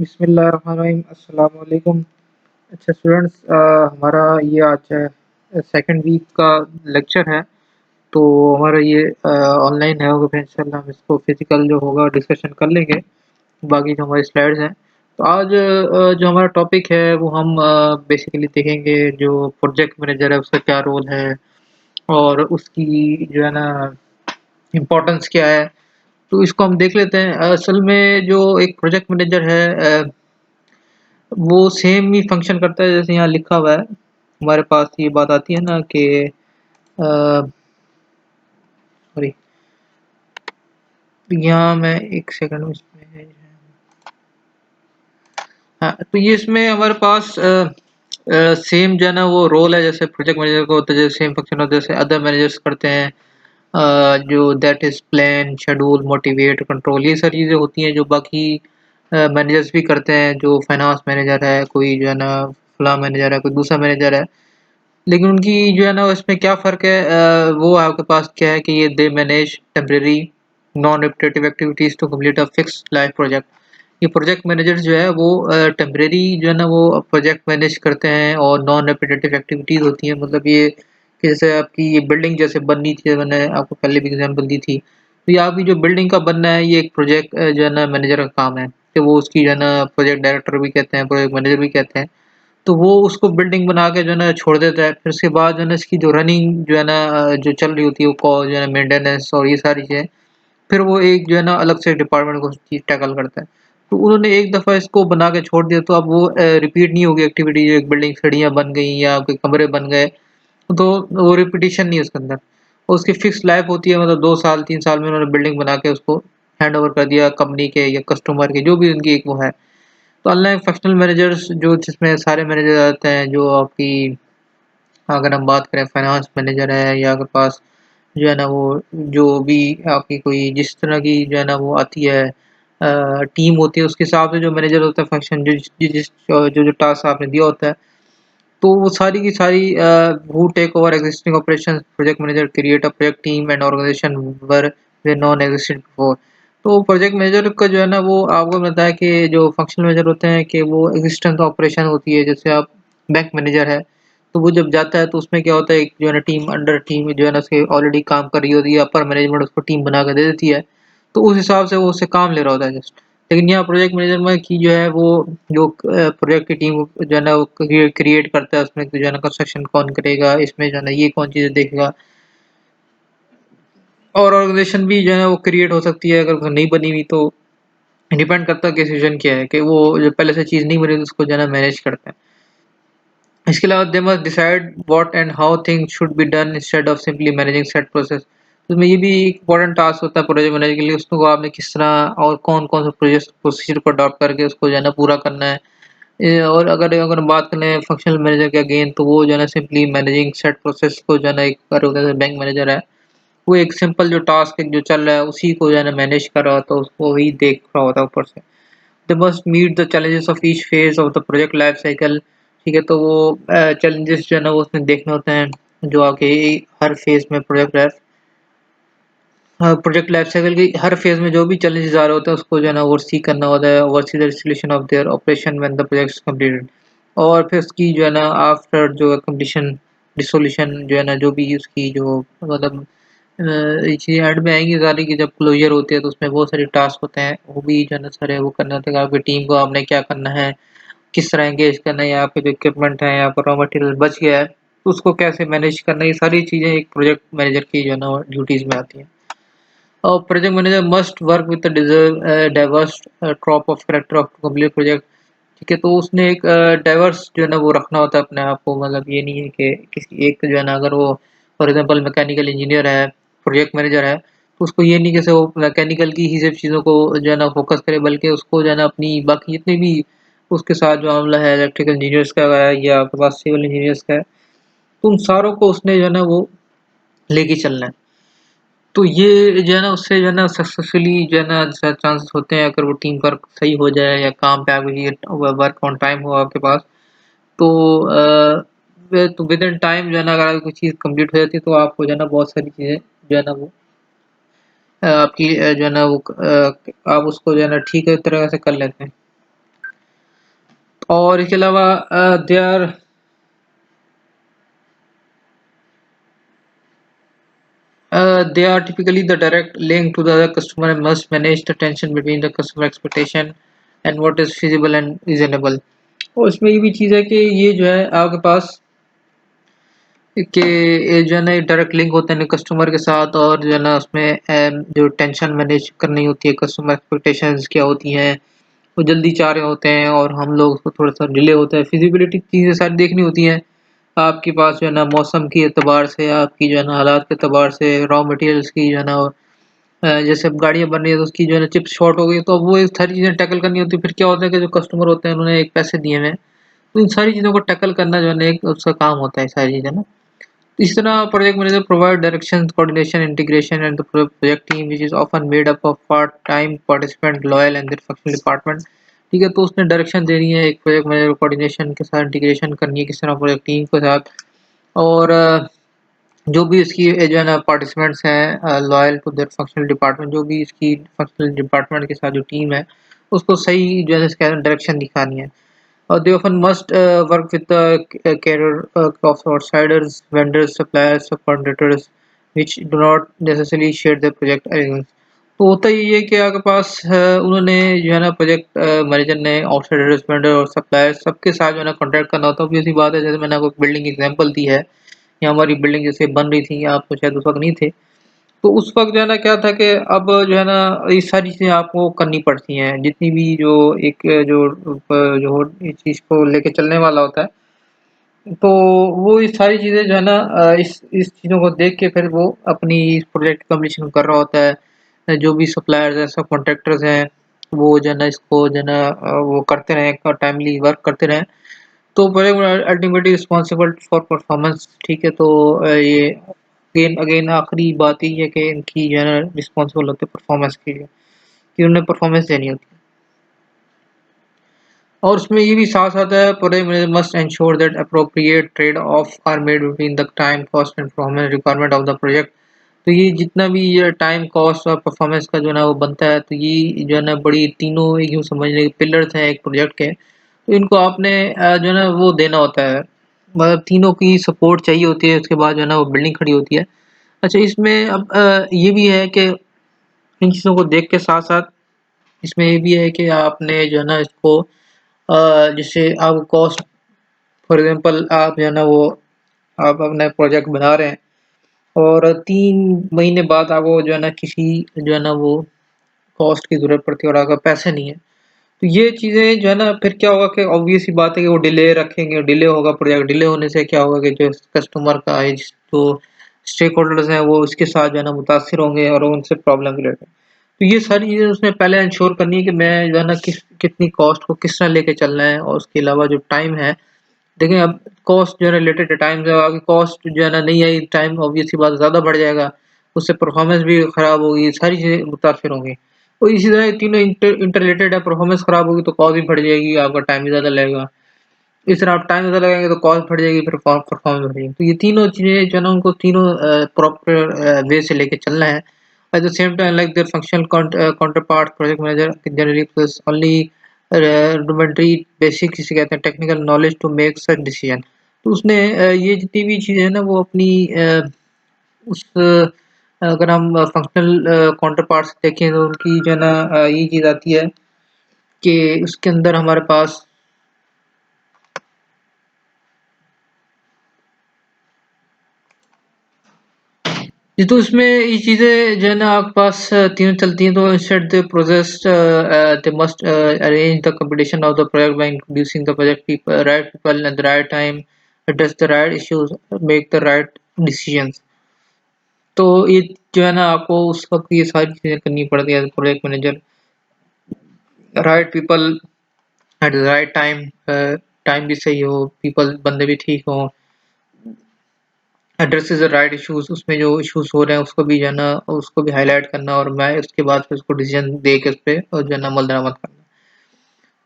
बिस्मिल्लाहिर्रहमानिर्रहीम अस्सलाम वालेकुम। अच्छा स्टूडेंट्स, हमारा ये आज सेकंड वीक का लेक्चर है। तो हमारा ये ऑनलाइन है, होगा इंशाल्लाह हम इसको फिजिकल जो होगा डिस्कशन कर लेंगे। बाकी जो हमारी स्लाइड्स हैं, तो आज जो हमारा टॉपिक है वो हम बेसिकली देखेंगे जो प्रोजेक्ट मैनेजर है उसका क्या रोल है और उसकी जो है ना इम्पोर्टेंस क्या है। तो इसको हम देख लेते हैं। असल में जो एक प्रोजेक्ट मैनेजर है वो सेम ही फंक्शन करता है जैसे यहाँ लिखा हुआ है। हमारे पास ये बात आती है ना कि सॉरी, यहाँ मैं एक सेकंड में इसमें, हाँ तो ये इसमें हमारे पास सेम जो है ना वो रोल है जैसे प्रोजेक्ट मैनेजर का होता है, जैसे सेम फंक्शन होता है जैसे अदर मैनेजर्स करते हैं। जो that is plan, schedule, motivate, control, ये सारी चीज़ें होती हैं जो बाकी मैनेजर्स भी करते हैं। जो फाइनेंस मैनेजर है, कोई जो है ना फला मैनेजर है, कोई दूसरा मैनेजर है। लेकिन उनकी जो है ना इसमें क्या फ़र्क है, वो आपके पास क्या है कि ये they manage temporary non repetitive activities to complete a fix life project. ये प्रोजेक्ट मैनेजर जो है वो टेम्परेरी जो है ना वो प्रोजेक्ट मैनेज करते हैं और नॉन रिपिटेटिव एक्टिविटीज़ होती हैं। मतलब ये कि जैसे आपकी ये बिल्डिंग जैसे बननी थी, मैंने आपको पहले भी एग्जांपल दी थी। तो ये आपकी जो बिल्डिंग का बनना है ये एक प्रोजेक्ट जो है ना मैनेजर का काम है कि वो उसकी जो है ना प्रोजेक्ट डायरेक्टर भी कहते हैं, प्रोजेक्ट मैनेजर भी कहते हैं। तो वो उसको बिल्डिंग बना के जो है ना छोड़ देता है। फिर उसके बाद जो है ना इसकी जो रनिंग जो है ना जो चल रही होती है वो जो है ना मेंटेनेंस और ये सारी चीज़ें, फिर वो एक जो है ना अलग से डिपार्टमेंट को चीज़ टैकल करता है। तो उन्होंने एक दफ़ा इसको बना के छोड़ दिया तो अब वो रिपीट नहीं होगी एक्टिविटी। जो एक बिल्डिंग सीढ़ियाँ बन गई या कोई कमरे बन गए, तो वो रिपीटिशन नहीं है उसके अंदर। और उसकी फिक्स लाइफ होती है, मतलब 2 साल 3 साल में उन्होंने बिल्डिंग बना के उसको हैंड ओवर कर दिया कंपनी के या कस्टमर के, जो भी उनकी एक वो है। तो अनलाइक फंक्शनल मैनेजर्स जो जिसमें सारे मैनेजर आते हैं, जो आपकी अगर हम बात करें फाइनेंस मैनेजर है या आपके पास जो है ना वो जो भी आपकी कोई जिस तरह की जो है ना वो आती है टीम होती है, उसके हिसाब से जो मैनेजर होता है फंक्शन जो जिस जो टास्क आपने दिया होता है, तो वो सारी की सारी who take over existing operation project manager create a project team and organisation were way non existent before. तो प्रोजेक्ट मैनेजर का जो है ना वो आपको बताया कि जो फंक्शनल मैनेजर होते हैं कि वो एग्जिस्टेंस ऑपरेशन होती है। जैसे आप बैंक मैनेजर है, तो वो जब जाता है तो उसमें क्या होता है, एक जो है ना टीम अंडर टीम जो है ना उसके ऑलरेडी काम कर रही होती है, अपर मैनेजमेंट उसको टीम बना कर दे देती है। तो उस हिसाब से वो उससे काम ले रहा होता है जस्ट। लेकिन यहाँ प्रोजेक्ट मैनेजर में की जो है वो जो प्रोजेक्ट की टीम जो है ना वो क्रिएट करता है, उसमें जो है ना कंस्ट्रक्शन कौन करेगा, इसमें जो है ना ये कौन चीज़ें देखेगा। और ऑर्गेनाइजेशन भी जो है ना वो क्रिएट हो सकती है अगर नहीं बनी हुई तो। डिपेंड करता है कि सिचुएशन क्या है कि वो जो पहले से चीज़ नहीं बनी तो उसको जो है ना मैनेज करते हैं। इसके अलावा they must decide what and how things should be done instead of simply managing set process. तो इसमें ये भी एक इम्पोर्टेंट टास्क होता है प्रोजेक्ट मैनेजर के लिए, उसको आपने किस तरह और कौन-कौन से प्रोजेक्ट प्रोसीजर को अडॉप्ट करके उसको जो है ना पूरा करना है। और अगर अगर हम बात करें फंक्शनल मैनेजर की अगेन, तो वो जो है ना सिंपली मैनेजिंग सेट प्रोसेस को जो है ना एक कर होता है। बैंक मैनेजर है, वो एक सिंपल जो टास्क है जो चल रहा है उसी को जो है ना मैनेज कर रहा होता है, उसको ही देख रहा होता है ऊपर से। They must meet the challenges of each phase of the project life cycle. ठीक है, तो वो चैलेंजेस जो है ना वो उसमें देखने होते हैं जो आपके हर फेज में प्रोजेक्ट लाइफ साइकिल की हर फेज में जो भी चैलेंजेस आ रहे होते हैं उसको जो है ना ओवरसी करना होता है। Oversee the solution of their operation when the project is completed. और फिर उसकी जो है ना आफ्टर जो है कंप्लीशन डिसोल्यूशन जो है ना जो भी उसकी जो मतलब ये चीज़ें एंड में आएँगी सारी की, जब क्लोज़र होती है तो उसमें बहुत सारे टास्क होते हैं, वो भी जो है ना सारे वो करने होते हैं कि आपकी टीम को आपने क्या करना है, किस तरह एंगेज करना है, या आपके जो इक्विपमेंट है, या आपका रॉ मटेरियल बच गया है, तो उसको कैसे मैनेज करना है, ये सारी चीज़ें एक प्रोजेक्ट मैनेजर की जो है ना ड्यूटीज़ में आती हैं। और project manager must work with the diverse crop of character of complete project. ठीक है, तो उसने एक डाइवर्स जो है ना वो रखना होता है अपने आप को। मतलब ये नहीं है कि किसी एक जो है ना अगर वो फॉर एग्जांपल मैकेनिकल इंजीनियर है, प्रोजेक्ट मैनेजर है, तो उसको ये नहीं कि सिर्फ वो मैकेनिकल की ही सिर्फ चीज़ों को जो है ना फोकस करे, बल्कि उसको जो है ना अपनी बाकी जितने भी उसके साथ जो मामला है इलेक्ट्रिकल इंजीनियर्स का है या आपके पास सिविल इंजीनियर्स का है, तो उन सारों को उसने जो है ना वो लेके चलना है। तो ये जो है ना उससे जो है ना सक्सेसफुली जो है ना चांसेस होते हैं, अगर वो टीम वर्क सही हो जाए या काम पे आपकी वर्क ऑन टाइम हो आपके पास, तो तो विद इन टाइम जो है ना अगर कोई चीज़ कंप्लीट हो जाती है तो आपको जो है ना बहुत सारी चीज़ें जो है ना वो आपकी जो है ना वो आप उसको जो है ना ठीक तरह से कर लेते हैं। और इसके अलावा they are they are typically the direct link to the other customer and must manage the tension between the customer expectation and what is feasible and reasonable. और इसमें ये भी चीज़ है कि ये जो है आपके पास कि ये जो है ना डायरेक्ट लिंक होते हैं कस्टमर के साथ और जो है ना उसमें जो टेंशन मैनेज करनी होती है कस्टमर एक्सपेक्टेशंस क्या होती हैं वो जल्दी चाह रहे होते हैं और हम लोग उसको थोड़ा सा डिले होता है फिजिबिलिटी चीज़ें सारी देखनी होती हैं आपके पास जो है ना मौसम के एतबार से आपकी जो है ना हालात के एतबार से रॉ मटेरियल्स की जो है ना जैसे अब गाड़ियाँ बन रही है तो उसकी जो है ना चिप शॉर्ट हो गई तो अब वो ये सारी चीज़ें टैकल करनी होती है फिर क्या होता है कि जो कस्टमर होते हैं उन्होंने एक पैसे दिए हुए हैं तो इन सारी चीज़ों को टैकल करना जो है ना एक उसका काम होता है सारी चीज़ें ना इस तरह project manager provide direction, coordination, integration, and the project team, which is often made up of part-time participant, loyal, and their functional department. ठीक है तो उसने डायरेक्शन देनी है एक प्रोजेक्ट मैनेजर कोऑर्डिनेशन के साथ इंटीग्रेशन करनी है किस तरह प्रोजेक्ट टीम के साथ और जो भी इसकी जो है ना पार्टिसिपेंट्स हैं loyal to their functional department जो भी इसकी फंक्शनल डिपार्टमेंट के साथ जो टीम है उसको सही जो है इसका डायरेक्शन दिखानी है they often must work with the carer of outsiders, vendors, suppliers, subcontractors, which do not necessarily share the project arrangements. तो होता ये है कि आपके पास उन्होंने जो है ना प्रोजेक्ट मैनेजर ने आउटसाइडर्स वेंडर और सप्लायर सबके साथ जो है ना कॉन्टैक्ट करना होता है obvious सी बात है जैसे मैंने आपको बिल्डिंग एग्जांपल दी है या हमारी बिल्डिंग जैसे बन रही थी आप तो शायद उस वक्त नहीं थे तो उस वक़्त जो है ना क्या था कि अब जो है ना ये सारी चीज़ें आपको करनी पड़ती हैं। जितनी भी जो एक जो इस चीज़ को लेके चलने वाला होता है, तो वो ये सारी चीज़ें जो है ना इस चीज़ों को देख के फिर वो अपनी इस प्रोजेक्ट कंप्लीशन कर रहा होता है। जो भी सप्लायर्स हैं, सब कॉन्ट्रैक्टर्स हैं, वो जो है ना इसको जो है ना वो करते रहें टाइमली वर्क करते रहें। तो project ultimately responsible for performance ठीक है तो ये अगेन अगेन आखिरी बात यही है कि इनकी जो है ना रिस्पॉन्सिबल होते हैं परफॉर्मेंस के लिए कि उन्हें परफॉर्मेंस देनी होती है और उसमें ये भी साथ साथ है project manager must ensure that appropriate trade off are made between the time cost and performance requirement of the project तो ये जितना भी ये टाइम कॉस्ट और परफॉर्मेंस का जो है ना वो बनता है तो ये जो है ना बड़ी तीनों एक यूँ समझ लें पिलर्स हैं एक प्रोजेक्ट के तो इनको आपने जो है ना वो देना होता है मतलब तीनों की सपोर्ट चाहिए होती है उसके बाद जो है ना वो बिल्डिंग खड़ी होती है अच्छा इसमें अब ये भी है कि इन चीज़ों को देख के साथ-साथ इसमें ये भी है कि आपने जो है ना इसको जैसे आप कॉस्ट फॉर एग्ज़ाम्पल आप जो है ना वो आप अपना प्रोजेक्ट बना रहे हैं और 3 महीने बाद आपको जो है ना किसी जो है ना वो कॉस्ट की ज़रूरत पड़ती है और आपके पास पैसे नहीं है। तो ये चीज़ें जो है ना फिर क्या होगा कि ऑब्वियस सी बात है कि वो डिले रखेंगे, डिले होगा प्रोजेक्ट डिले होने से क्या होगा कि जो कस्टमर का है जो स्टेक होल्डर्स हैं वो इसके साथ जो है ना मुतासिर होंगे और उनसे प्रॉब्लम क्रिएट है। तो ये सारी चीज़ें उसने पहले एंश्योर करनी है कि मैं जो है ना कितनी कॉस्ट को किस तरह लेके चलना है और उसके अलावा जो टाइम है देखिए अब कॉस्ट जो है रिलेटेड टाइम से आगे कॉस्ट जो है ना नहीं आई टाइम ऑब्वियस सी बात ज़्यादा बढ़ जाएगा, उससे परफॉर्मेंस भी खराब होगी, सारी चीज़ें मुतासिर होंगी। और इसी तरह ये तीनों इंटर रिलेटेड है, परफॉर्मेंस खराब होगी तो कॉस्ट भी बढ़ जाएगी, आपका टाइम भी ज़्यादा लगेगा। इस तरह आप टाइम ज़्यादा लगाएँगे तो कॉस्ट बढ़ जाएगी, फिर परफॉर्मेंस बढ़ जाएगी। तो ये तीनों चीज़ें जो है ना उनको तीनों प्रॉपर वे से लेके चलना है। At the same time like their functional counterpart project manager generally plus only rudimentary basic जिसे कहते हैं technical knowledge to make such decision. तो उसने ये जितनी भी चीज़ें हैं ना वो अपनी उस अगर हम फंक्शनल काउंटर पार्ट्स देखें तो उनकी जो है ना ये चीज़ आती है कि उसके अंदर हमारे पास जी, तो इसमें ये चीज़ें जो है ना आपके पास तीनों चलती हैं तो instead the process they must arrange the competition of the project by introducing the project right people at the right time address the right issues make the right decisions तो ये जो है ना आपको उस वक्त ये सारी चीज़ें करनी पड़ती है project manager right people at the right time time भी सही हो पीपल बंदे भी ठीक हों एड्रेसेस द राइट इश्यूज उसमें जो इश्यूज हो रहे हैं उसको भी जो है ना उसको भी हाईलाइट करना और मैं उसके बाद फिर उसको डिसीजन दे के उस पे और जो है ना अमल दरामद करना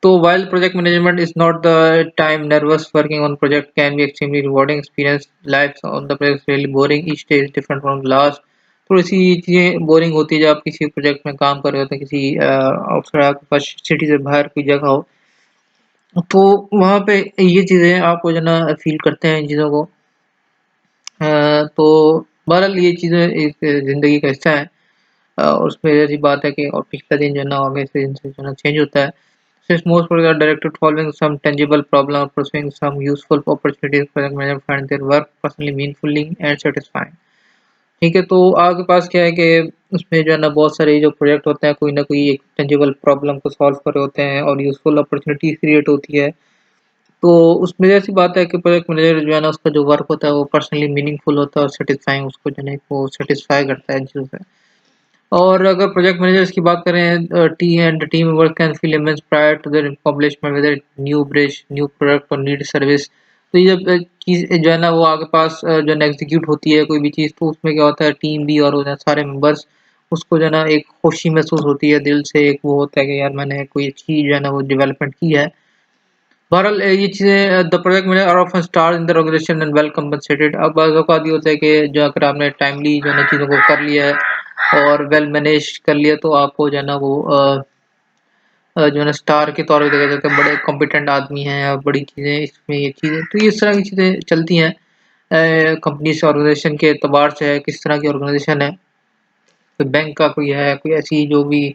तो while project management is not the time nervous working on project can be extremely rewarding experience life on the project is really boring each day is different from the last थोड़ी सी चीज़ें बोरिंग होती है जब आप किसी project में काम कर रहे होते हैं किसी आउटसाइड आपके पास सिटी से बाहर कोई जगह हो तो वहाँ पे ये चीज़ें आपको जो है ना फ़ील करते हैं इन चीज़ों को। तो बहरहाल ये चीज़ें एक ज़िंदगी का हिस्सा है। उसमें ऐसी बात है कि और पिछला दिन जो है ना आगे से दिन से जो है ना चेंज होता है। Since most projects are directed to solving some tangible problem or pursuing some useful opportunities, project manager find their work personally meaningful and satisfying। ठीक है, तो आपके पास क्या है कि उसमें जो है ना बहुत सारे जो प्रोजेक्ट होते हैं कोई ना कोई एक टेंजिबल प्रॉब्लम को सॉल्व कर रहे होते हैं और यूज़फुल अपॉर्चुनिटीज़ क्रिएट होती है। तो उसमें ऐसी बात है कि प्रोजेक्ट मैनेजर जो है ना उसका जो वर्क होता है वो पर्सनली मीनिंगफुल होता है और सैटिस्फाइंग उसको जो है ना वो सैटिस्फाई करता है इन चीज़ों से। और अगर प्रोजेक्ट मैनेजर्स की बात करें T and team work can feel immense prior to their publishment whether new bridge, new product और नीड सर्विस। तो ये जब चीज़ जो है ना वो आपके पास जो है ना एग्जीक्यूट होती है कोई भी चीज़ तो उसमें क्या होता है टीम भी और सारे मेंबर्स उसको जो है ना एक खुशी महसूस होती है दिल से एक वो होता है कि यार मैंने कोई चीज़ जो है ना वो डेवलपमेंट की है। बहरहाल ये चीज़ें the project manager are often star in the organisation and well compensated. अब बाज़ औक़ात ये होता है कि जो अगर आपने टाइमली जो है ना चीज़ों को कर लिया है और वेल मैनेज कर लिया तो आपको जो है ना वो जो है ना स्टार के तौर पे देखा जाता है बड़े कॉम्पिटेंट आदमी हैं और बड़ी चीज़ें इसमें ये चीज़ें तो इस तरह की चीज़ें चलती हैं। कंपनी से ऑर्गेनाइजेशन के एतबार से है किस तरह की ऑर्गेनाइजेशन है। कोई बैंक का कोई है, कोई ऐसी जो भी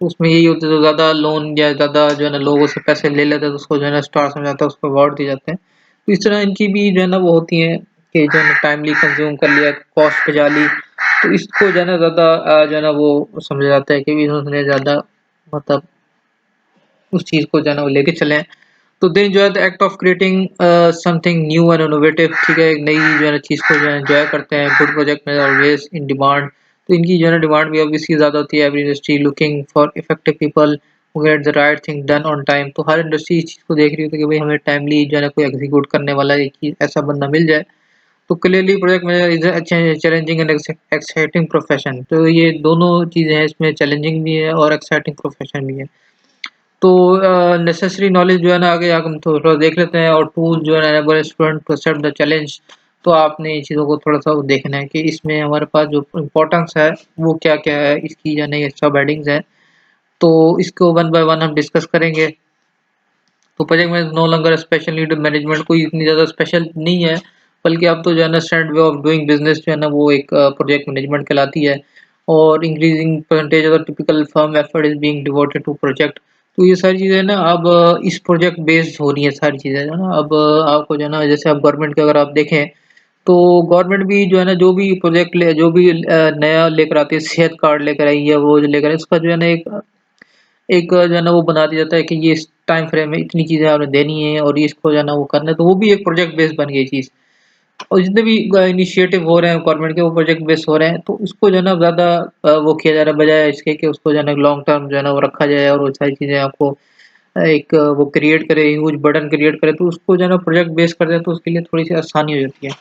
तो उसमें यही होता है जो ज़्यादा लोन या ज़्यादा जो है ना लोगों से पैसे ले लेता है तो उसको जो है ना स्टार समझा जाता है, उसको अवार्ड दिए जाते हैं। तो इस तरह इनकी भी जो है ना वो होती हैं कि जो है ना टाइमली कंज़्यूम कर लिया, कॉस्ट बचा ली, तो इसको जो है ना ज़्यादा जो है ना वो समझा जाता है कि इन्होंने ज़्यादा मतलब उस चीज़ को जो है ना वो लेके चले हैं। तो they enjoy the act of creating something new and innovative ठीक है, एक नई जो है ना चीज़ को जो है एन्जॉय करते हैं। गुड प्रोजेक्ट में ऑलवेज़ इन डिमांड तो इनकी जो है ना डिमांड भी ऑब्वियसली ज़्यादा होती है। Every industry looking for effective people who get the right thing done on time. तो हर इंडस्ट्री इस चीज़ को देख रही होती है कि भाई हमें टाइमली जो है ना कोई एग्जीक्यूट करने वाला एक चीज़ ऐसा बंदा मिल जाए। तो clearly project manager is a challenging and exciting profession. तो ये दोनों चीज़ें हैं इसमें चैलेंजिंग भी है और एक्साइटिंग प्रोफेशन भी है। तो नेसेसरी नॉलेज जो है ना आगे हम थोड़ा देख लेते हैं और टूल जो है enable student to accept the challenge. तो आपने इन चीज़ों को थोड़ा-सा वो देखना है कि इसमें हमारे पास जो इम्पोर्टेंस है वो क्या-क्या है, इसकी यानी सब हेडिंग्स हैं। तो इसको वन बाय वन हम डिस्कस करेंगे। तो project manager no longer special need management कोई इतनी ज़्यादा स्पेशल नहीं है, बल्कि अब तो जो है ना standard way of doing business जो है ना वो एक प्रोजेक्ट मैनेजमेंट कहलाती है और increasing percentage of the typical firm effort is being devoted to project. तो ये सारी चीज़ें ना अब इस प्रोजेक्ट बेस्ड हो रही हैं सारी चीज़ें जो है ना अब आपको जो है ना जैसे अब गवर्नमेंट के अगर आप देखें, तो गवर्नमेंट भी जो है ना जो भी प्रोजेक्ट ले जो भी नया लेकर आती है, सेहत कार्ड लेकर आई है, वो जो लेकर इसका जो है ना एक एक जो है ना वो बना दिया जाता है कि ये इस टाइम फ्रेम में इतनी चीज़ें आपने देनी है और इसको जो है ना वो करना है, तो वो भी एक प्रोजेक्ट बेस्ड बन गई चीज़। और जितने भी इनिशिएटिव हो रहे हैं गवर्नमेंट के वो प्रोजेक्ट बेस्ड हो रहे हैं, तो उसको जो है ना ज़्यादा वो किया जा रहा है बजाय इसके कि उसको जो है ना लॉन्ग टर्म जो है ना वो रखा जाए और वो सारी चीज़ें आपको एक वो क्रिएट करे, ह्यूज बर्डन क्रिएट करे, तो उसको जो है ना प्रोजेक्ट बेस्ड कर दें तो उसके लिए थोड़ी-सी आसानी हो जाती है।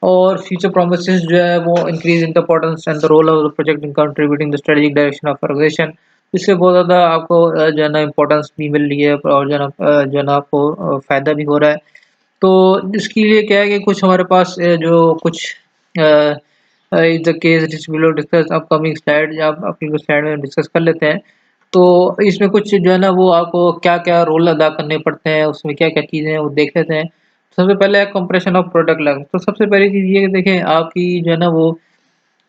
और फ्यूचर प्रोमिसेस जो है वो increase in the importance and the role of the project in contributing the strategic direction of organisation. इससे बहुत ज़्यादा आपको जो है ना इम्पोर्टेंस भी मिल रही है और जो है ना आपको फ़ायदा भी हो रहा है। तो इसके लिए क्या है कि कुछ हमारे पास जो कुछ इज़ द केस जिस बिलो डिस्कस अपकमिंग स्लाइड या आप अपनी स्लाइड में डिस्कस कर लेते हैं। तो इसमें कुछ जो है ना वो आपको क्या-क्या रोल अदा करने पड़ते हैं, उसमें क्या-क्या चीज़ें हैं वो देख लेते हैं। सबसे पहले है कंप्रेशन ऑफ प्रोडक्ट लेवल। तो सबसे पहली चीज़ ये है कि देखें आपकी जो है ना वो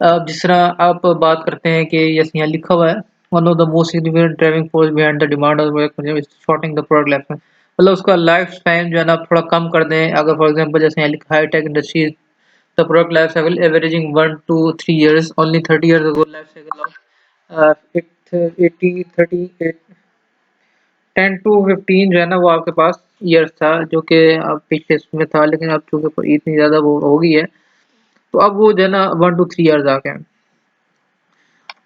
जिस तरह आप बात करते हैं कि जैसे यहाँ लिखा हुआ है one of the most significant driving force behind the demand of shorting the product life मतलब उसका लाइफ स्पैन जो है ना आप थोड़ा कम कर दें। अगर फॉर एग्जांपल जैसे यहाँ लिखा है high tech industries the product life cycle averaging 1 to 3 years only 30 years ago life cycle of 80 10 to 15 जो है ना वो आपके पास ईयर्स था जो कि अब पिछले इसमें था लेकिन अब चूँकि इतनी ज़्यादा वो हो गई है, तो अब वो जो है ना 1 to 3 ईयर्स आ गए हैं।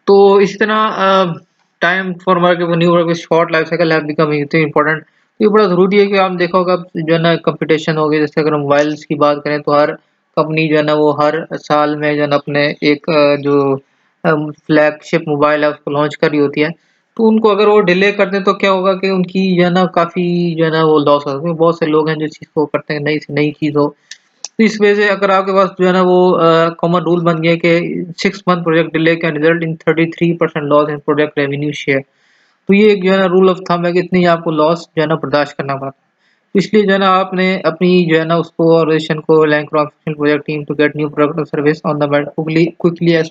तो इस तरह time for work new work short life cycle have become इतनी इम्पोर्टेंट। तो ये बड़ा ज़रूरी है कि आप देखा होगा जो है ना कॉम्पिटिशन हो गया जैसे अगर हम मोबाइल्स की बात करें तो हर कंपनी जो है ना वो हर साल में जो है ना अपने एक जो फ्लैगशिप मोबाइल है उसको लॉन्च कर रही होती है। तो उनको अगर वो डिले कर दें तो क्या होगा कि उनकी जो है ना काफ़ी जो है ना वो लॉस हो सकता है। बहुत से लोग हैं जो इस चीज़ को करते हैं नई से नई चीज़ हो। तो इस वजह से अगर आपके पास जो है ना वो कॉमन रूल बन गया है कि 6 month project delay can result in 33% loss in project revenue share. तो ये एक जो है ना रूल ऑफ थंब है कि इतनी आपको लॉस जो है ना बर्दाश्त करना पड़ता है। इसलिए जो है ना आपने अपनी जो है ना उसको ऑर्गेनाइजेशन को land cross project team to get new product और service on the market quickly as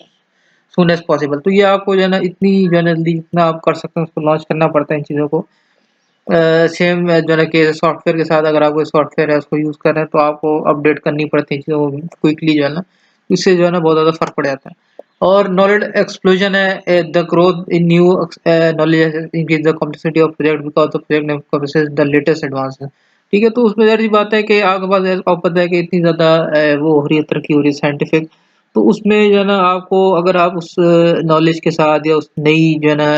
soon as possible. तो ये आपको जो है ना इतनी जो है ना जल्दी जितना आप कर सकते हैं उसको लॉन्च करना पड़ता है इन चीज़ों को। सेम जो है ना कि सॉफ्टवेयर के साथ अगर आप कोई सॉफ्टवेयर है उसको यूज़ कर रहे हैं तो आपको अपडेट करनी पड़ती है चीज़ों को क्विकली जो है ना, इससे जो है ना बहुत ज़्यादा फ़र्क पड़ जाता है। और नॉलेज एक्सप्लोजन है, the growth in new knowledge increase the complexity of project because the project encompasses the latest advances. ठीक है, तो उसमें ज़ाहिर सी बात है कि आपके पास आपको पता है कि इतनी ज़्यादा वो हो रही है, तरक्की हो रही है साइंटिफिक, तो उसमें जो है ना आपको अगर आप उस नॉलेज के साथ या उस नई जो है ना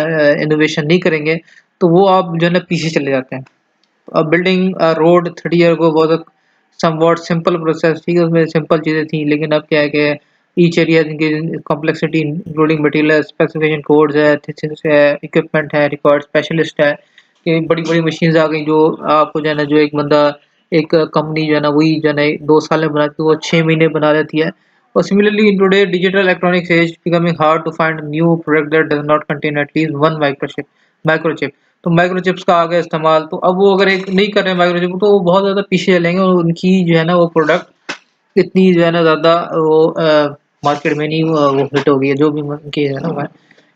इनोवेशन नहीं करेंगे तो वो आप जो है ना पीछे चले जाते हैं। बिल्डिंग रोड 30 ईयर को was a somewhat simple process. ठीक है, उसमें सिंपल चीज़ें थी, लेकिन अब क्या है कि ईच एरिया की complexity including material specification codes है, थीसिस है, इक्विपमेंट है, रिक्वायर्ड स्पेशलिस्ट है, कि बड़ी-बड़ी मशीन्स आ गई जो आपको जो है ना जो एक बंदा एक कंपनी जो है ना वही जो है ना 2 साल में बनाती है वो 6 महीने बना लेती है। और similarly in today digital electronics as becoming hard to find new product that does not contain at least one microchip. तो माइक्रोचिप्स का आ गया इस्तेमाल, तो अब वो अगर एक नहीं कर रहे हैं माइक्रोचिप तो वो बहुत ज़्यादा पीछे चलेंगे और उनकी जो है ना वो प्रोडक्ट इतनी जो है ना ज़्यादा वो मार्केट में नहीं वो हिट हो गई है जो भी उनकी है ना वो है।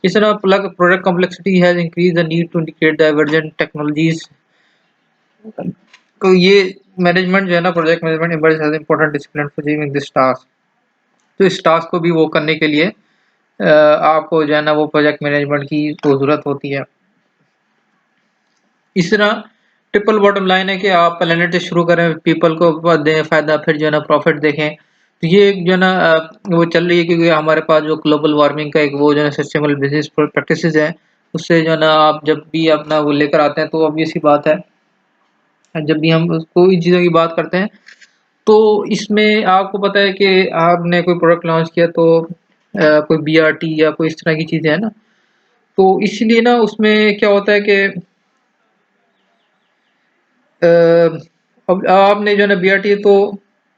इस तरह plug product complexity has increase the need to integrate the emergent technologies. तो ये मैनेजमेंट जो है ना project management emerge as important discipline for achieving this task. तो इस टास्क को भी वो करने के लिए आपको जो है ना वो प्रोजेक्ट मैनेजमेंट की तो ज़रूरत होती है। इस तरह ट्रिपल बॉटम लाइन है कि आप प्लेनेट से शुरू करें, पीपल को दें फ़ायदा, फिर जो है ना प्रॉफिट देखें। तो ये एक जो है ना वो चल रही है क्योंकि हमारे पास जो ग्लोबल वार्मिंग का एक वो जो है सस्टेनेबल बिज़नेस प्रैक्टिसेज़ है, उससे जो है ना आप जब भी अपना वो लेकर आते हैं तो ऑब्वियस सी बात है, जब भी हम कोई चीज़ों की बात करते हैं, तो इसमें आपको पता है कि आपने कोई प्रोडक्ट लॉन्च किया तो कोई बीआरटी या कोई इस तरह की चीज़ें हैं ना, तो इसलिए ना उसमें क्या होता है कि अ, अब आपने जो है ना बीआरटी तो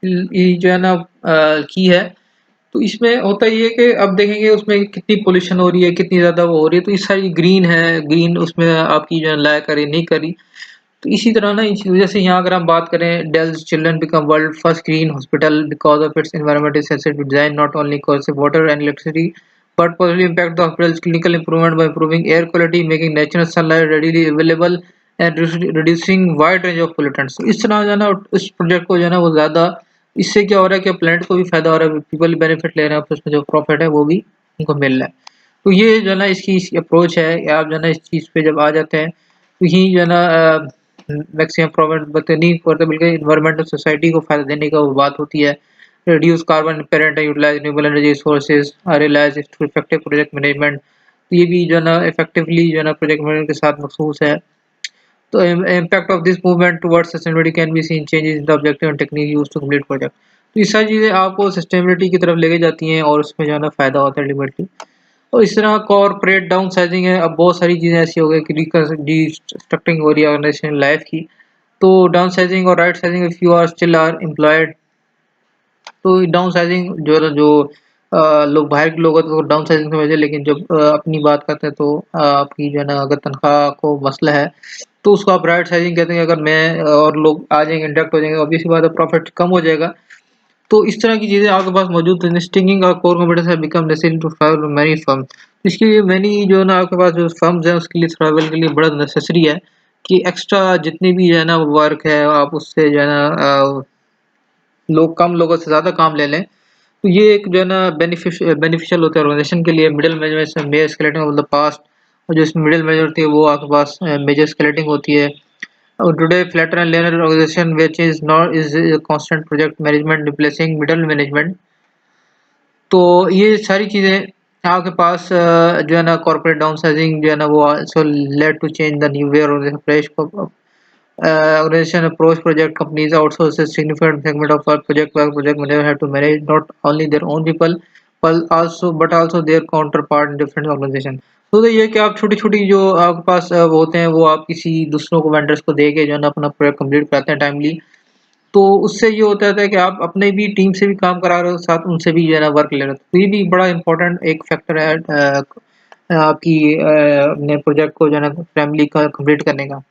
ये जो है ना की है, तो इसमें होता ये है कि अब देखेंगे उसमें कितनी पॉल्यूशन हो रही है, कितनी ज़्यादा वो हो रही है, तो ये सारी ग्रीन है, ग्रीन उसमें आपकी जो है लाया करे नहीं करी। तो इसी तरह ना इस वजह से यहाँ अगर हम बात करें, Dell's children become world first green hospital because of its environmental sensitive design not only cause water and electricity but positively impact the hospital's clinical improvement by improving air quality, making natural sunlight readily available and reducing wide range of pollutants। तो इस तरह जो है ना इस project को जो है ना वो ज़्यादा इससे क्या हो रहा है कि प्लेनेट को भी फायदा हो रहा है, पीपल बेनिफिट ले रहे हैं, उसमें जो प्रॉफिट है वो भी उनको मिल रहा है। तो ये जो है ना इसकी अप्रोच है, आप जो है ना इस चीज़ पे जब आ जाते हैं तो यही जो है ना मैक्सिमम प्रॉफिट बल्कि नहीं करते बल्कि इन्वायरमेंट और सोसाइटी को फायदा देने का वो बात होती है। reduce carbon parent and utilize renewable energy sources, realize through effective project management। तो ये भी जो है ना इफेक्टिवली जो है ना प्रोजेक्ट मैनेजमेंट के साथ मखसूस है। तो impact of this movement towards sustainability can be seen changes in the objective and technique used to complete project। तो ये सारी चीज़ें आपको सस्टेनेबिलिटी की तरफ लेके जाती हैं और उसमें जो है ना फ़ायदा होता है अल्टीमेटली। और इस तरह कॉर्पोरेट डाउन साइजिंग है, अब बहुत सारी चीज़ें ऐसी हो गई कि रिस्ट्रक्चरिंग हो रही है ऑर्गेनाइजेशन लाइफ की। तो डाउन साइजिंग और rightsizing if you are still are employed, तो डाउन साइजिंग जो है ना जो लोग बाहर के लोग होते हैं तो डाउन साइजिंग समझते हैं, लेकिन जब अपनी बात करते हैं तो आपकी जो है ना अगर तनख्वाह को मसला है तो उसको आप राइट साइजिंग कहते हैं। अगर मैं और लोग आ जाएंगे इंटरेक्ट हो जाएंगे ऑब्वियसली बात है प्रॉफिट कम हो जाएगा। तो इस तरह की चीज़ें आपके पास मौजूद हैं। स्टिंगिंग और core computers have become necessary to survive many firm. इसके लिए मैनी जो है ना आपके पास जो फर्म्स हैं उसके लिए सर्वाइवल के लिए बड़ा नेसेसरी है कि एक्स्ट्रा जितनी भी जो है ना वर्क है आप उससे जो है ना लोग कम लोगों से ज़्यादा काम ले लें। तो ये एक जो है ना बेनिफिशियल होता है ऑर्गेनाइजेशन के लिए। Middle management major scaling of the past, और जो इसमें मिडिल मैनेजर होती है वो आपके पास मेजर स्केलेटिंग होती है। और today flatter and linear organisation which is not is constant project management replacing middle management. तो ये सारी चीज़ें आपके पास जो है ना कॉर्पोरेट डाउनसाइजिंग जो है ना वो also lead to change the new way और fresh organization approach project companies outsource a significant segment of our project work. Project manager have to manage not only their own people but also their counterpart in different organization। तो ये कि आप छोटी छोटी जो आपके पास वो होते हैं वो आप किसी दूसरों को वेंडर्स को दे के जो है ना अपना प्रोजेक्ट कंप्लीट कराते हैं टाइमली। तो उससे ये होता था कि आप अपने भी टीम से भी काम करा रहे हो साथ उनसे भी जो है ना वर्क ले रहे हो। तो ये भी बड़ा इंपॉर्टेंट एक फैक्टर है आपकी अपने प्रोजेक्ट को जो है ना फैमिली का कंप्लीट करने का।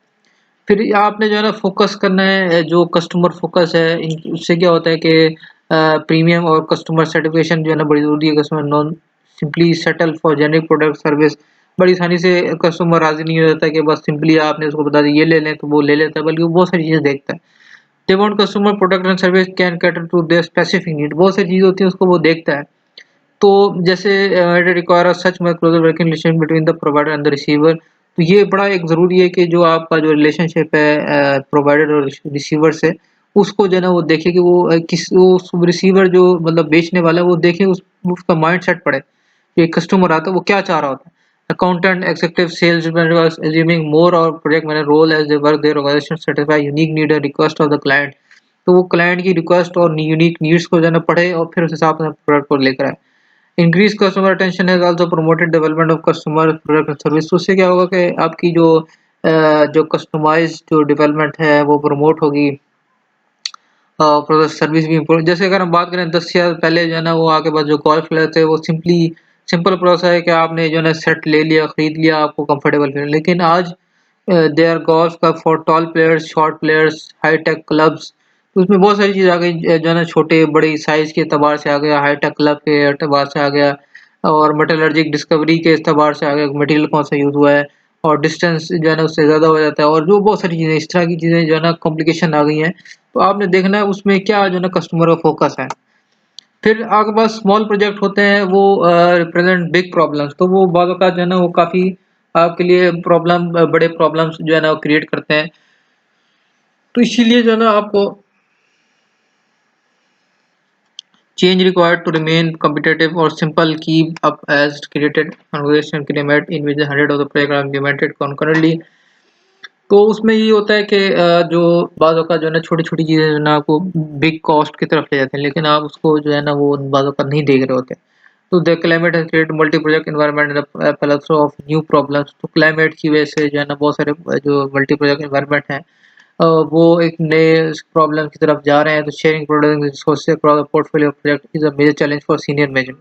फिर आपने जो है ना फ़ोकस करना है, जो कस्टमर फ़ोकस है इन उससे क्या होता है कि प्रीमियम और कस्टमर सैटिस्फैक्शन जो है ना बड़ी ज़रूरी है। Customer non simply settle for generic product service, बड़ी आसानी से कस्टमर राज़ी नहीं हो जाता कि बस सिंपली आपने उसको बता दिया ये ले लें तो वो ले लेता है, बल्कि वो बहुत सारी चीज़ें देखता है। They want customer product and service can cater to their specific need, बहुत सारी चीज़ें होती हैं उसको वो देखता है। तो जैसे इट रिक्वायर अ सच में closer working relation between the provider and the receiver. तो ये बड़ा एक ज़रूरी है कि जो आपका जो रिलेशनशिप है प्रोवाइडर और रिसीवर से, उसको जो है ना वो देखे कि वो वो रिसीवर जो मतलब बेचने वाला है वो देखे उसका माइंडसेट पड़े। कि एक कस्टमर आता है वो क्या चाह रहा होता है। Accountant, executive, sales manager assuming more और project manager role as they work their organisation satisfy unique need and request of the client. तो वो क्लाइंट की रिक्वेस्ट और यूनिक नीड्स को जो है ना पढ़े और फिर उस हिसाब से प्रोडक्ट को लेकर आए। Increase customer attention has also promoted development of customer product and service. तो उससे क्या होगा कि आपकी जो कस्टमाइज्ड जो डेवलपमेंट है वो प्रमोट होगी। प्रोडक्ट सर्विस भी इम्प्रूव, जैसे अगर हम बात करें 10 साल पहले जो है ना वो आपके पास जो गोल्फ प्लेयर थे वो सिंपल प्रोसेस है कि आपने जो है ना सेट ले लिया, खरीद लिया, आपको कंफर्टेबल फील। लेकिन आज दे आर गोल्फ का for tall players, short players, high tech clubs. तो उसमें बहुत सारी चीज़ आ गई, जो है ना छोटे बड़े साइज के एतबार से आ गया, हाई टेक क्लब के एतबार से आ गया, और मेटलर्जिक डिस्कवरी के एतबार से आ गया, मटेरियल कौन सा यूज़ हुआ है, और डिस्टेंस जो है ना उससे ज़्यादा हो जाता है, और जो बहुत सारी चीज़ें इस तरह की चीज़ें जो है ना कॉम्प्लिकेशन आ गई हैं। तो आपने देखना है उसमें क्या जो है ना कस्टमर का फ़ोकस है। फिर आपके पास स्मॉल प्रोजेक्ट होते हैं वो रिप्रेजेंट बिग प्रॉब्लम्स, तो वो बाज़ औक़ात जो है ना वो काफ़ी आपके लिए बड़े प्रॉब्लम्स जो है ना वो क्रिएट करते हैं। तो इसीलिए जो है ना आपको change required to remain competitive or simple keep up as created conversation climate in which the hundred of the project are implemented concurrently। तो उसमें ये होता है कि जो बाज़ औक़ात जो है ना छोटी-छोटी चीज़ें जो है ना आपको बिग कॉस्ट की तरफ ले जाते हैं, लेकिन आप उसको जो है ना वो बाज़ औक़ात नहीं देख रहे होते। तो the climate has created multi project environment and a plethora of new problems. तो क्लाइमेट की वजह से जो है ना बहुत सारे जो मल्टी प्रोजेक्ट एनवायरनमेंट हैं वो एक नए प्रॉब्लम की तरफ जा रहे हैं। तो sharing product resources across the portfolio project is a major challenge for senior management.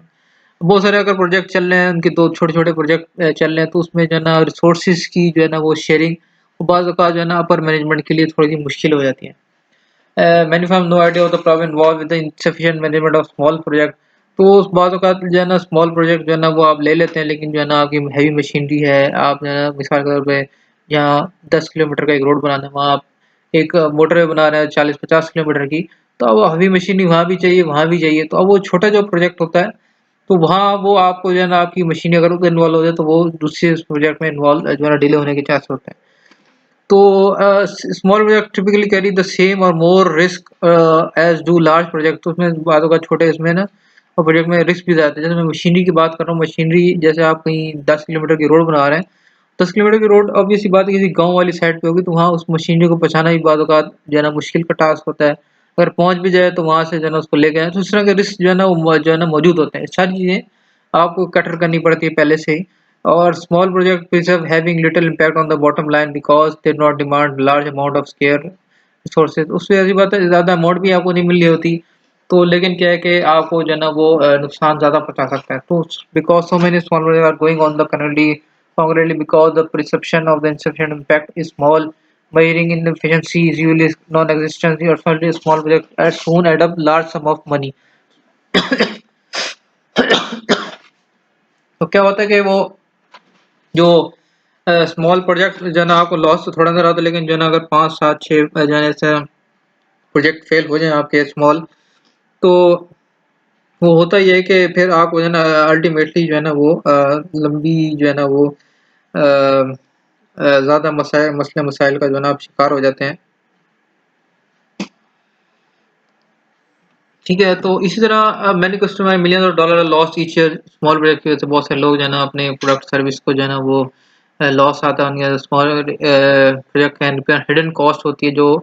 बहुत सारे अगर प्रोजेक्ट चल रहे हैं, उनके 2 छोटे-छोटे प्रोजेक्ट चल रहे हैं, तो उसमें जो है ना रिसोर्सेज की जो है ना वो शेयरिंग बाज़ औक़ात जो है ना अपर मैनेजमेंट के लिए थोड़ी-सी मुश्किल हो जाती है। Many have no idea of the problem involved with the insufficient management of small project. तो उस बाज़ औक़ात जो है ना स्मॉल प्रोजेक्ट जो है ना वो आप ले लेते हैं, लेकिन जो है ना आपकी हेवी मशीनरी है, आप जो है ना मिसाल के तौर पे यहाँ 10 किलोमीटर का एक रोड बनाना है, वहाँ आप एक मोटरवे बना रहे हैं 40-50 किलोमीटर की, तो अब हेवी मशीनरी वहाँ भी चाहिए। तो अब वो छोटा जो प्रोजेक्ट होता है, तो वहाँ वो आपको जो है ना आपकी मशीनरी अगर उसमें इन्वॉल्व हो जाए, तो वो दूसरे प्रोजेक्ट में इन्वॉल्व जो है ना डिले होने के चांस होते हैं। तो small project typically carry the same और more risk as do large project. तो उसमें बात होगा छोटे इसमें ना और प्रोजेक्ट में रिस्क भी ज़्यादा है। जैसे मैं मशीनरी की बात कर रहा हूँ, मशीनरी जैसे आप कहीं 10 किलोमीटर की रोड बना रहे हैं, 10 किलोमीटर की रोड ऑब्वियस सी बात है किसी गाँव वाली साइड पे होगी, तो वहाँ उस मशीनरी को पहुँचाना भी बाद औक़ात जो है ना मुश्किल का टास्क होता है। अगर पहुँच भी जाए तो वहाँ से जो है ना उसको लेके आएँ, तो इस तरह के रिस्क जो है ना वो जो है ना मौजूद होते हैं। सारी चीज़ें आपको कैटर करनी पड़ती है पहले से ही। और small project preserve having little impact on the bottom line because they do not demand large amount of scarce resources। उससे ऐसी बात है ज़्यादा अमाउंट भी आपको नहीं मिल रही होती, तो लेकिन क्या है कि आपको जो है ना वो नुकसान ज़्यादा पहुँचा सकता है। तो because so many small project are going on the concurrently because the perception of the insufficient impact is small, measuring inefficiency is usually non-existent, or certainly small project at soon add up large sum of money। तो क्या होता है कि वो जो small project जो है ना आपको लॉस तो थोड़ा नज़र आता है, लेकिन जो है ना अगर 5, 7, 6 जो है ऐसे प्रोजेक्ट फेल हो जाएँ आपके स्मॉल, तो वो होता ये है कि फिर आप जो है ना अल्टीमेटली जो है ना वो लंबी जो है ना वो ज़्यादा मसले मसाइल का जो है ना आप शिकार हो जाते हैं। ठीक है, तो इसी तरह many customer millions of dollar lost each year small project की वजह से। बहुत सारे लोग जो है ना अपने प्रोडक्ट सर्विस को जो है ना वो लॉस आता है उनके स्मॉल प्रोजेक्ट का हिडन कॉस्ट होती है जो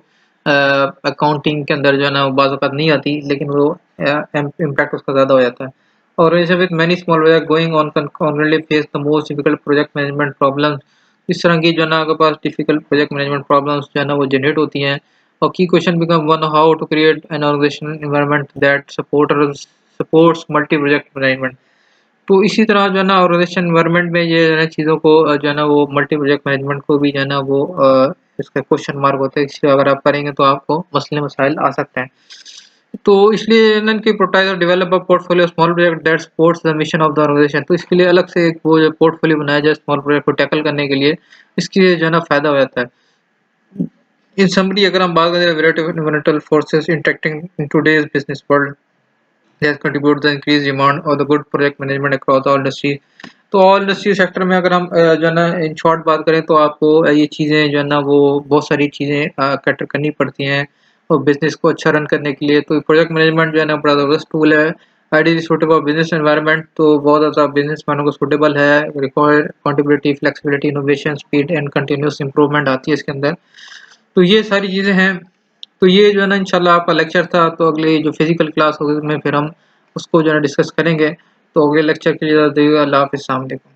अकाउंटिंग के अंदर जो है ना बाज़ औक़ात नहीं आती, लेकिन वो इम्पैक्ट उसका ज़्यादा हो जाता है। और ऐसे with many small project going on concurrently face the most difficult project management problems. इस तरह की जो है ना आपके पास डिफिकल्ट प्रोजेक्ट मैनेजमेंट प्रॉब्लम्स जो है ना वो जनरेट होती हैं। और की question become one how to create an organisational environment that supports multi project management. तो इसी तरह जो है ना ऑर्गेनाइजेशन एनवायरनमेंट में ये जो है ना चीज़ों को जो है ना वो मल्टी प्रोजेक्ट मैनेजमेंट को भी जो है ना वो इसका क्वेश्चन मार्क होता है, इसलिए अगर आप करेंगे तो आपको मसले मसाइल आ सकते हैं। तो इसलिए एनएन की प्रोटाइज और develop a portfolio small project that supports the mission of the organisation. तो इसके लिए अलग से एक वो जो पोर्टफोलियो बनाया जाए स्मॉल प्रोजेक्ट को टैकल करने के लिए, इसके लिए जो है ना फ़ायदा हो जाता है। इन समरी अगर हम बात करें variety of environmental forces interacting in today's business world that contribute the increase demand और the good project management across all industry. तो ऑल इंडस्ट्री सेक्टर में अगर हम जो है ना इन शॉर्ट बात करें तो आपको ये चीज़ें जो है ना वो बहुत सारी चीज़ें कैटर करनी पड़ती हैं और बिजनेस को अच्छा रन करने के लिए। तो प्रोजेक्ट मैनेजमेंट जो है ना बड़ा ज़बरदस्त टूल है, आइडियली सूटेबल बिजनेस एनवायरनमेंट। तो बहुत ज़्यादा बिजनेस मैनों को सूटेबल है, require accountability, flexibility, innovation, speed and continuous improvement आती है इसके अंदर। तो ये सारी चीज़ें हैं। तो ये जो है ना इंशाल्लाह आपका लेक्चर था, तो अगले जो फिजिकल क्लास होगी उसमें फिर हम उसको जो है डिस्कस करेंगे। तो अगले लेक्चर के लिए अल्लाह हाफ़िज़, अस्सलाम वालेकुम।